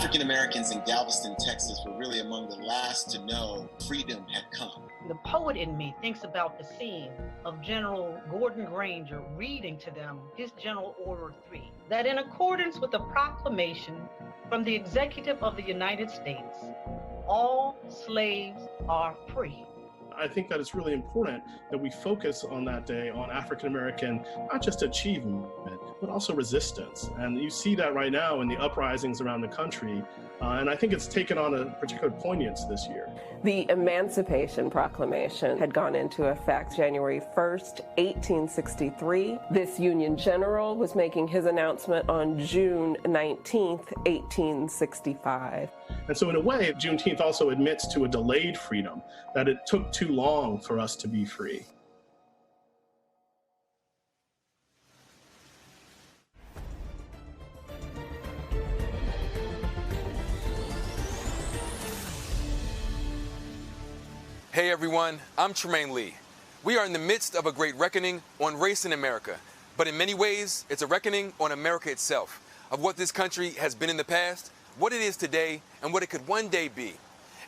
African Americans in Galveston, Texas were really among the last to know freedom had come. The poet in me thinks about the scene of General Gordon Granger reading to them his General Order 3, that in accordance with the proclamation from the Executive of the United States, all slaves are free. I think that it's really important that we focus on that day on African American, not just achievement, but also resistance. And you see that right now in the uprisings around the country. And I think it's taken on a particular poignance this year. The Emancipation Proclamation had gone into effect January 1st, 1863. This Union General was making his announcement on June 19th, 1865. And so in a way, Juneteenth also admits to a delayed freedom, that it took too long for us to be free. Hey everyone, I'm Trymaine Lee. We are in the midst of a great reckoning on race in America, but in many ways, it's a reckoning on America itself, of what this country has been in the past, what it is today, and what it could one day be.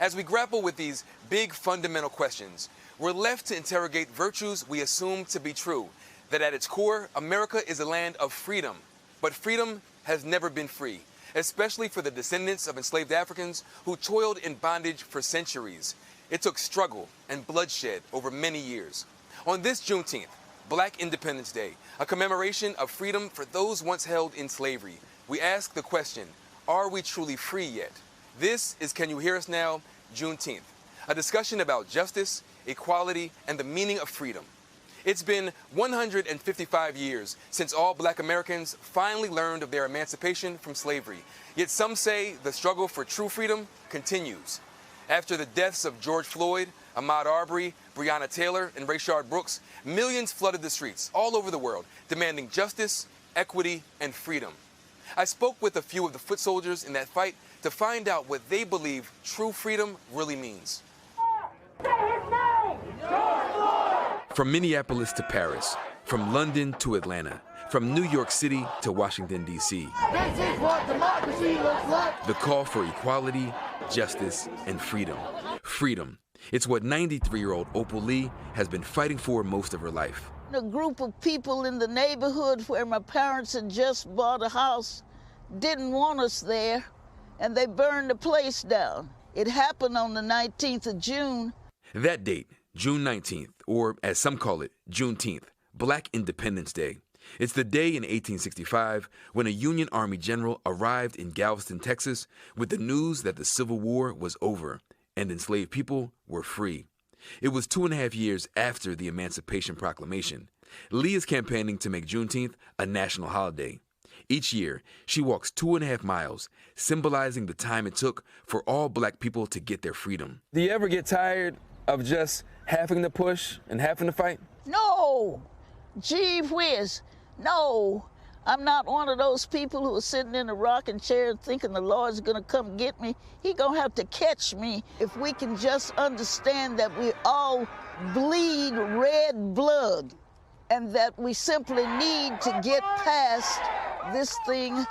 As we grapple with these big fundamental questions, we're left to interrogate virtues we assume to be true, that at its core, America is a land of freedom. But freedom has never been free, especially for the descendants of enslaved Africans who toiled in bondage for centuries. It took struggle and bloodshed over many years. On this Juneteenth, Black Independence Day, a commemoration of freedom for those once held in slavery, we ask the question, are we truly free yet? This is Can You Hear Us Now, Juneteenth, a discussion about justice, equality, and the meaning of freedom. It's been 155 years since all Black Americans finally learned of their emancipation from slavery. Yet some say the struggle for true freedom continues. After the deaths of George Floyd, Ahmaud Arbery, Breonna Taylor, and Rayshard Brooks, millions flooded the streets all over the world, demanding justice, equity, and freedom. I spoke with a few of the foot soldiers in that fight to find out what they believe true freedom really means. From Minneapolis to Paris, from London to Atlanta, from New York City to Washington, D.C. This is what democracy looks like. The call for equality, justice, and freedom. Freedom. It's what 93-year-old Opal Lee has been fighting for most of her life. A group of people in the neighborhood where my parents had just bought a house didn't want us there, and they burned the place down. It happened on the 19th of June. That date, June 19th, or as some call it, Juneteenth, Black Independence Day. It's the day in 1865 when a Union Army general arrived in Galveston, Texas, with the news that the Civil War was over and enslaved people were free. It was 2.5 years after the Emancipation Proclamation. Lee is campaigning to make Juneteenth a national holiday. Each year, she walks 2.5 miles, symbolizing the time it took for all Black people to get their freedom. Do you ever get tired of just having to push and having to fight? No! Gee whiz! No! I'm not one of those people who are sitting in a rocking chair thinking the Lord's gonna come get me. He gonna have to catch me. If we can just understand that we all bleed red blood and that we simply need to get past this thing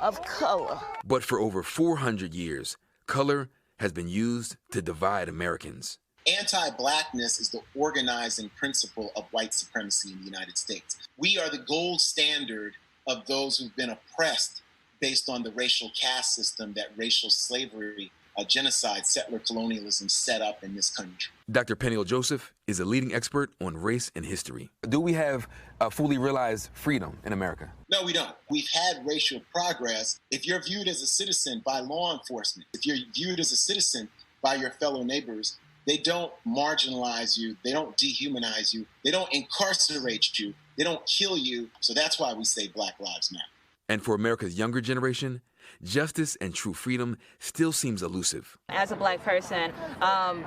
of color. But for over 400 years, color has been used to divide Americans. Anti-Blackness is the organizing principle of white supremacy in the United States. We are the gold standard of those who've been oppressed based on the racial caste system that racial slavery, genocide, settler colonialism set up in this country. Dr. Peniel Joseph is a leading expert on race and history. Do we have fully realized freedom in America? No, we don't. We've had racial progress. If you're viewed as a citizen by law enforcement, if you're viewed as a citizen by your fellow neighbors, they don't marginalize you. They don't dehumanize you. They don't incarcerate you. They don't kill you. So that's why we say Black Lives Matter. And for America's younger generation, justice and true freedom still seems elusive. As a Black person,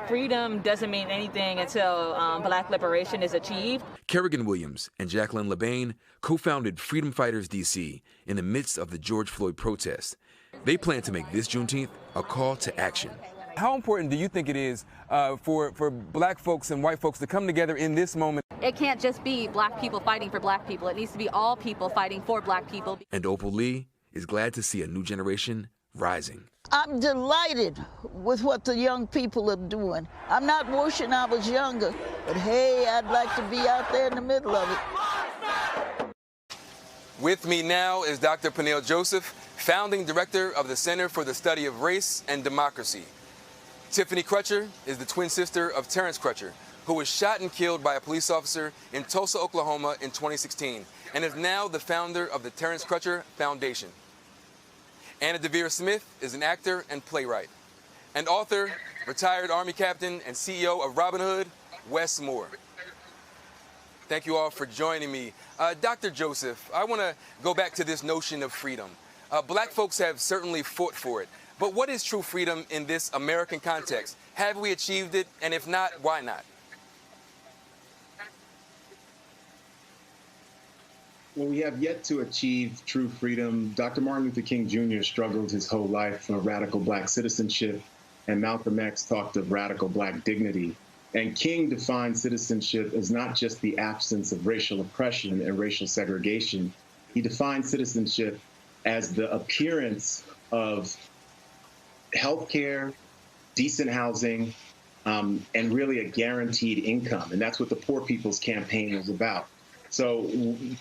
freedom doesn't mean anything until Black liberation is achieved. Kerrigan Williams and Jacqueline LeBain co-founded Freedom Fighters DC in the midst of the George Floyd protests. They plan to make this Juneteenth a call to action. How important do you think it is for Black folks and white folks to come together in this moment? It can't just be Black people fighting for Black people. It needs to be all people fighting for Black people. And Opal Lee is glad to see a new generation rising. I'm delighted with what the young people are doing. I'm not wishing I was younger, but hey, I'd like to be out there in the middle of it. With me now is Dr. Peniel Joseph, founding director of the Center for the Study of Race and Democracy. Tiffany Crutcher is the twin sister of Terrence Crutcher, who was shot and killed by a police officer in Tulsa, Oklahoma in 2016, and is now the founder of the Terrence Crutcher Foundation. Anna Deavere Smith is an actor and playwright. And author, retired Army captain, and CEO of Robin Hood, Wes Moore. Thank you all for joining me. Dr. Joseph, I want to go back to this notion of freedom. Black folks have certainly fought for it. But what is true freedom in this American context? Have we achieved it? And if not, why not? Well, we have yet to achieve true freedom. Dr. Martin Luther King Jr. struggled his whole life for radical Black citizenship, and Malcolm X talked of radical Black dignity. And King defined citizenship as not just the absence of racial oppression and racial segregation. He defined citizenship as the appearance of health care, decent housing, and really a guaranteed income. And that's what the Poor People's Campaign was about. So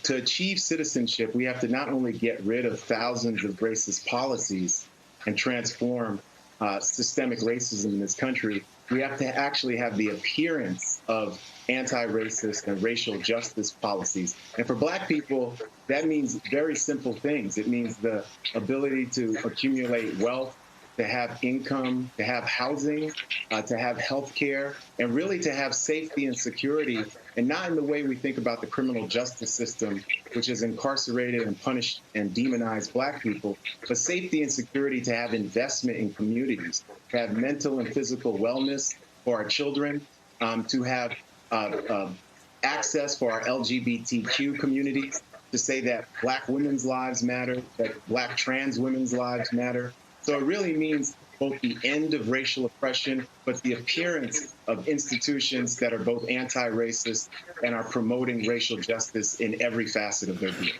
to achieve citizenship, we have to not only get rid of thousands of racist policies and transform systemic racism in this country, we have to actually have the appearance of anti-racist and racial justice policies. And for Black people, that means very simple things. It means the ability to accumulate wealth, to have income, to have housing, to have health care, and really to have safety and security, and not in the way we think about the criminal justice system, which has incarcerated and punished and demonized Black people, but safety and security to have investment in communities, to have mental and physical wellness for our children, to have access for our LGBTQ communities, to say that Black women's lives matter, that Black trans women's lives matter. So it really means both the end of racial oppression, but the appearance of institutions that are both anti-racist and are promoting racial justice in every facet of their being.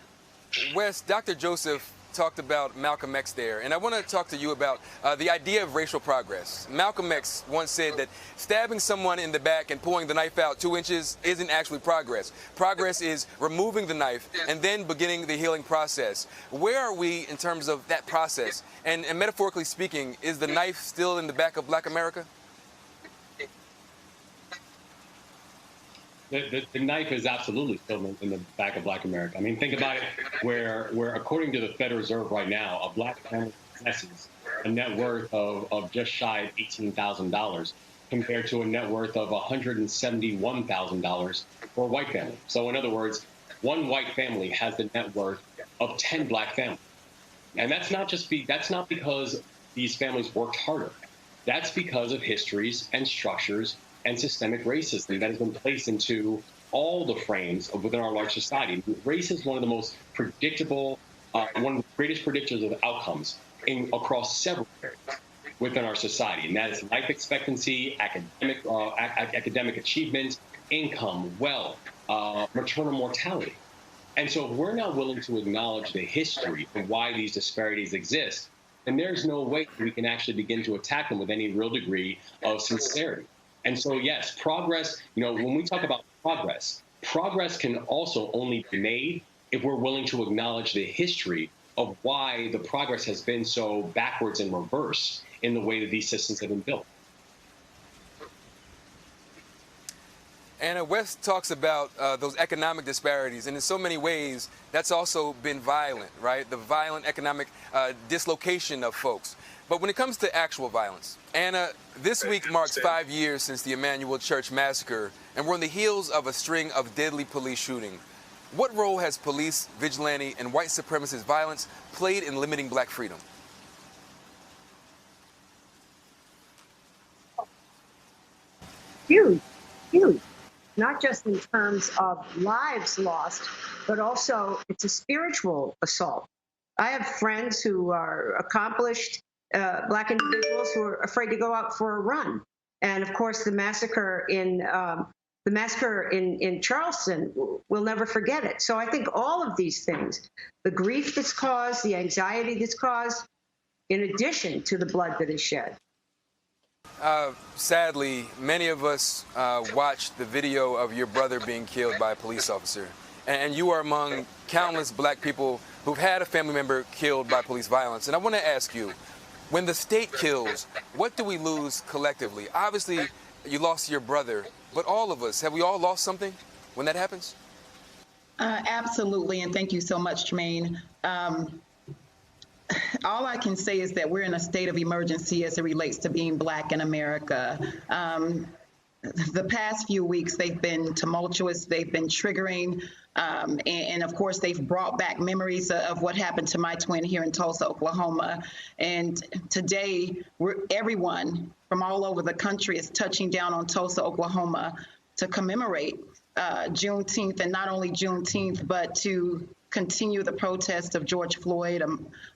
Wes, Dr. Joseph talked about Malcolm X there, and I want to talk to you about the idea of racial progress. Malcolm X once said that stabbing someone in the back and pulling the knife out 2 inches isn't actually progress. Progress is removing the knife and then beginning the healing process. Where are we in terms of that process? And metaphorically speaking, is the knife still in the back of Black America? The knife is absolutely still in the back of Black America. I mean, think about it, where according to the Federal Reserve right now, a Black family possesses a net worth of just shy of $18,000 compared to a net worth of $171,000 for a white family. So in other words, one white family has the net worth of 10 Black families. And that's not because these families worked harder. That's because of histories and structures and systemic racism that has been placed into all the frames within our large society. Race is one of the most predictable, one of the greatest predictors of outcomes across several areas within our society, and that is life expectancy, academic achievement, income, wealth, maternal mortality. And so if we're not willing to acknowledge the history of why these disparities exist, then there's no way we can actually begin to attack them with any real degree of sincerity. And so, yes, progress, when we talk about progress can also only be made if we're willing to acknowledge the history of why the progress has been so backwards and reverse in the way that these systems have been built. Anna, Wes talks about those economic disparities, and in so many ways, that's also been violent, right? The violent economic dislocation of folks. But when it comes to actual violence, Anna, this week marks 5 years since the Emmanuel Church massacre, and we're on the heels of a string of deadly police shootings. What role has police, vigilante, and white supremacist violence played in limiting Black freedom? Huge. Not just in terms of lives lost, but also it's a spiritual assault. I have friends who are accomplished Black individuals who are afraid to go out for a run. And of course, the massacre in Charleston, we'll never forget it. So I think all of these things, the grief that's caused, the anxiety that's caused, in addition to the blood that is shed. Sadly, many of us watched the video of your brother being killed by a police officer. And you are among countless black people who've had a family member killed by police violence. And I want to ask you, when the state kills, what do we lose collectively? Obviously, you lost your brother, but all of us, have we all lost something when that happens? Absolutely, and thank you so much, Trymaine. All I can say is that we're in a state of emergency as it relates to being Black in America. The past few weeks, they've been tumultuous, they've been triggering, and of course, they've brought back memories of what happened to my twin here in Tulsa, Oklahoma. And today, everyone from all over the country is touching down on Tulsa, Oklahoma to commemorate Juneteenth, and not only Juneteenth, but to continue the protest of George Floyd,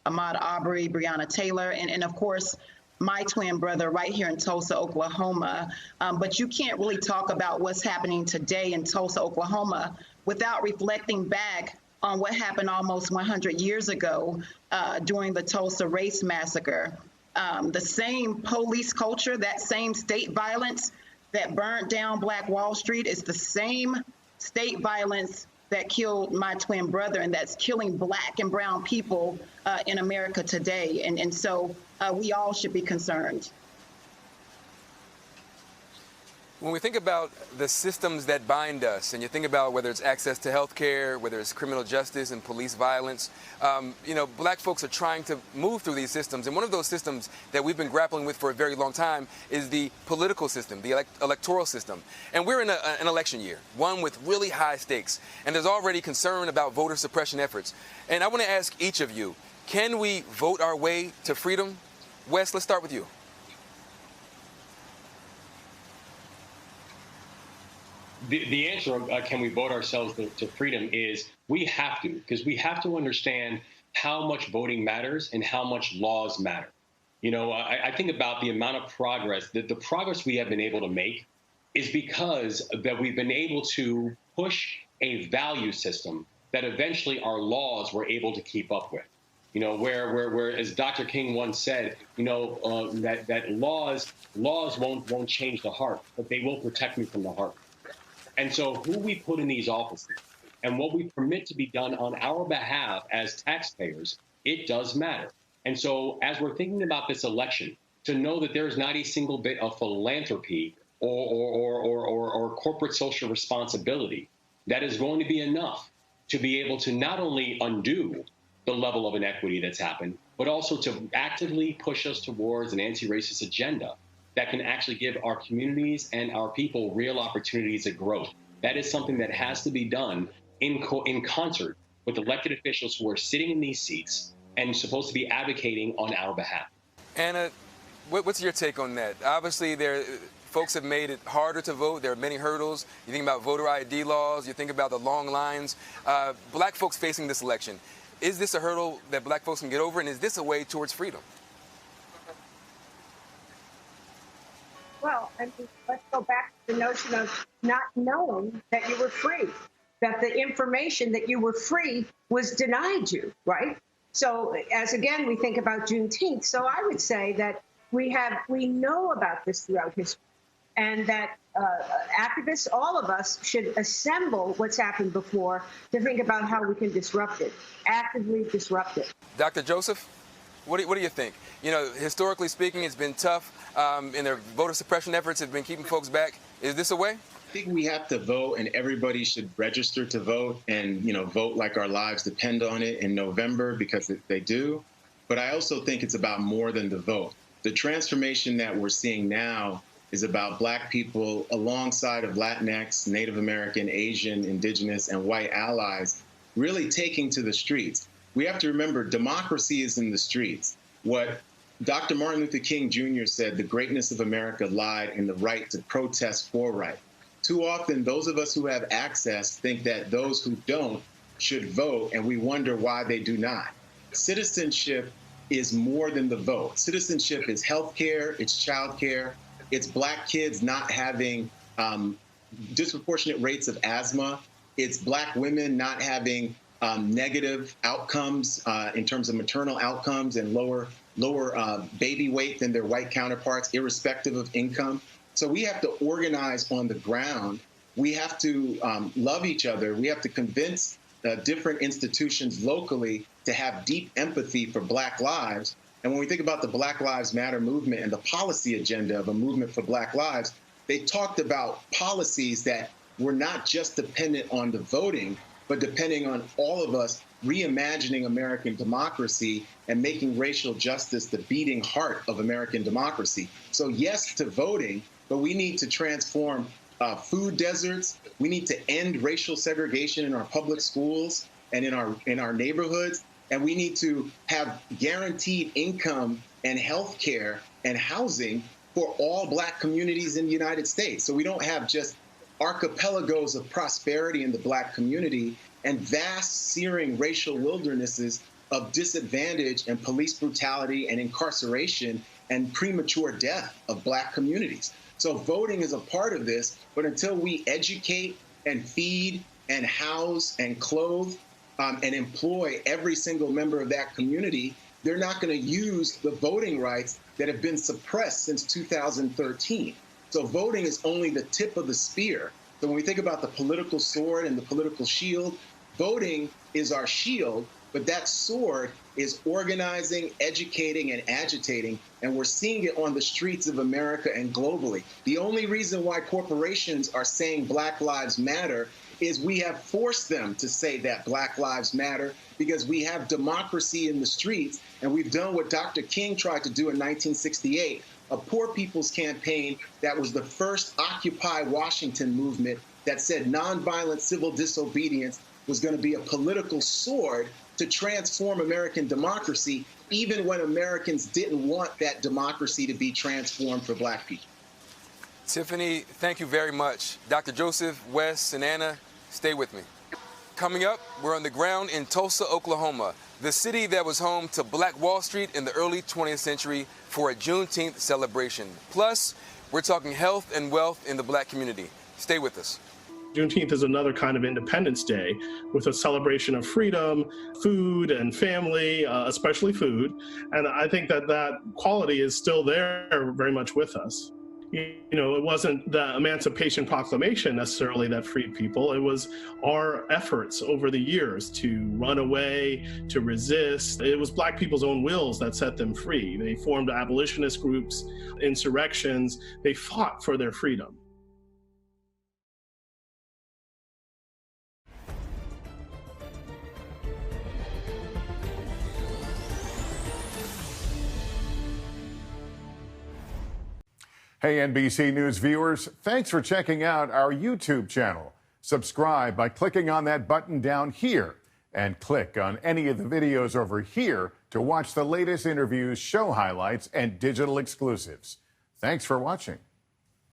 Ahmaud Arbery, Breonna Taylor, and of course, my twin brother right here in Tulsa, Oklahoma. But you can't really talk about what's happening today in Tulsa, Oklahoma without reflecting back on what happened almost 100 years ago during the Tulsa Race Massacre. The same police culture, that same state violence that burned down Black Wall Street is the same state violence that killed my twin brother, and that's killing Black and brown people in America today. And so we all should be concerned. When we think about the systems that bind us, and you think about whether it's access to health care, whether it's criminal justice and police violence, Black folks are trying to move through these systems. And one of those systems that we've been grappling with for a very long time is the political system, the electoral system. And we're in an election year, one with really high stakes. And there's already concern about voter suppression efforts. And I want to ask each of you, can we vote our way to freedom? Wes, let's start with you. The answer, can we vote ourselves to freedom, is we have to, because we have to understand how much voting matters and how much laws matter. I think about the amount of progress, the progress we have been able to make is because that we've been able to push a value system that eventually our laws were able to keep up with. Where as Dr. King once said, that laws won't change the heart, but they will protect me from the heart. And so who we put in these offices and what we permit to be done on our behalf as taxpayers, it does matter. And so as we're thinking about this election, to know that there is not a single bit of philanthropy or corporate social responsibility that is going to be enough to be able to not only undo the level of inequity that's happened, but also to actively push us towards an anti-racist agenda that can actually give our communities and our people real opportunities of growth. That is something that has to be done in concert with elected officials who are sitting in these seats and supposed to be advocating on our behalf. Anna, what's your take on that? Obviously, folks have made it harder to vote. There are many hurdles. You think about voter ID laws. You think about the long lines. Black folks facing this election. Is this a hurdle that Black folks can get over, and is this a way towards freedom? Well, let's go back to the notion of not knowing that you were free, that the information that you were free was denied you, right? So as again, we think about Juneteenth. So I would say that we know about this throughout history, and that activists, all of us, should assemble what's happened before to think about how we can disrupt it, actively disrupt it. Dr. Joseph? What do you think? Historically speaking, it's been tough, and their voter suppression efforts have been keeping folks back. Is this a way? I think we have to vote, and everybody should register to vote and, vote like our lives depend on it in November, because they do. But I also think it's about more than the vote. The transformation that we're seeing now is about Black people alongside of Latinx, Native American, Asian, Indigenous, and white allies really taking to the streets. We have to remember, democracy is in the streets. What Dr. Martin Luther King Jr. said, the greatness of America lied in the right to protest for right. Too often, those of us who have access think that those who don't should vote, and we wonder why they do not. Citizenship is more than the vote. Citizenship is healthcare, it's childcare, it's Black kids not having disproportionate rates of asthma, it's Black women not having negative outcomes in terms of maternal outcomes and lower baby weight than their white counterparts, irrespective of income. So we have to organize on the ground. We have to love each other. We have to convince different institutions locally to have deep empathy for Black lives. And when we think about the Black Lives Matter movement and the policy agenda of a movement for Black lives, they talked about policies that were not just dependent on the voting, but depending on all of us reimagining American democracy and making racial justice the beating heart of American democracy. So yes to voting, but we need to transform food deserts. We need to end racial segregation in our public schools and in our neighborhoods. And we need to have guaranteed income and health care and housing for all Black communities in the United States. So we don't have just archipelagos of prosperity in the Black community and vast, searing racial wildernesses of disadvantage and police brutality and incarceration and premature death of Black communities. So voting is a part of this, but until we educate and feed and house and clothe and employ every single member of that community, they're not going to use the voting rights that have been suppressed since 2013. So voting is only the tip of the spear. So when we think about the political sword and the political shield, voting is our shield, but that sword is organizing, educating, and agitating, and we're seeing it on the streets of America and globally. The only reason why corporations are saying Black Lives Matter is we have forced them to say that Black Lives Matter because we have democracy in the streets, and we've done what Dr. King tried to do in 1968, a poor people's campaign that was the first Occupy Washington movement that said nonviolent civil disobedience was going to be a political sword to transform American democracy, even when Americans didn't want that democracy to be transformed for Black people. Tiffany, thank you very much. Dr. Joseph, Wes, and Anna, stay with me. Coming up, we're on the ground in Tulsa, Oklahoma, the city that was home to Black Wall Street in the early 20th century for a Juneteenth celebration. Plus, we're talking health and wealth in the Black community. Stay with us. Juneteenth is another kind of Independence Day with a celebration of freedom, food, and family, especially food. And I think that quality is still there very much with us. You know, it wasn't the Emancipation Proclamation necessarily that freed people. It was our efforts over the years to run away, to resist. It was Black people's own wills that set them free. They formed abolitionist groups, insurrections. They fought for their freedom. Hey, NBC News viewers, thanks for checking out our YouTube channel. Subscribe by clicking on that button down here and click on any of the videos over here to watch the latest interviews, show highlights, and digital exclusives. Thanks for watching.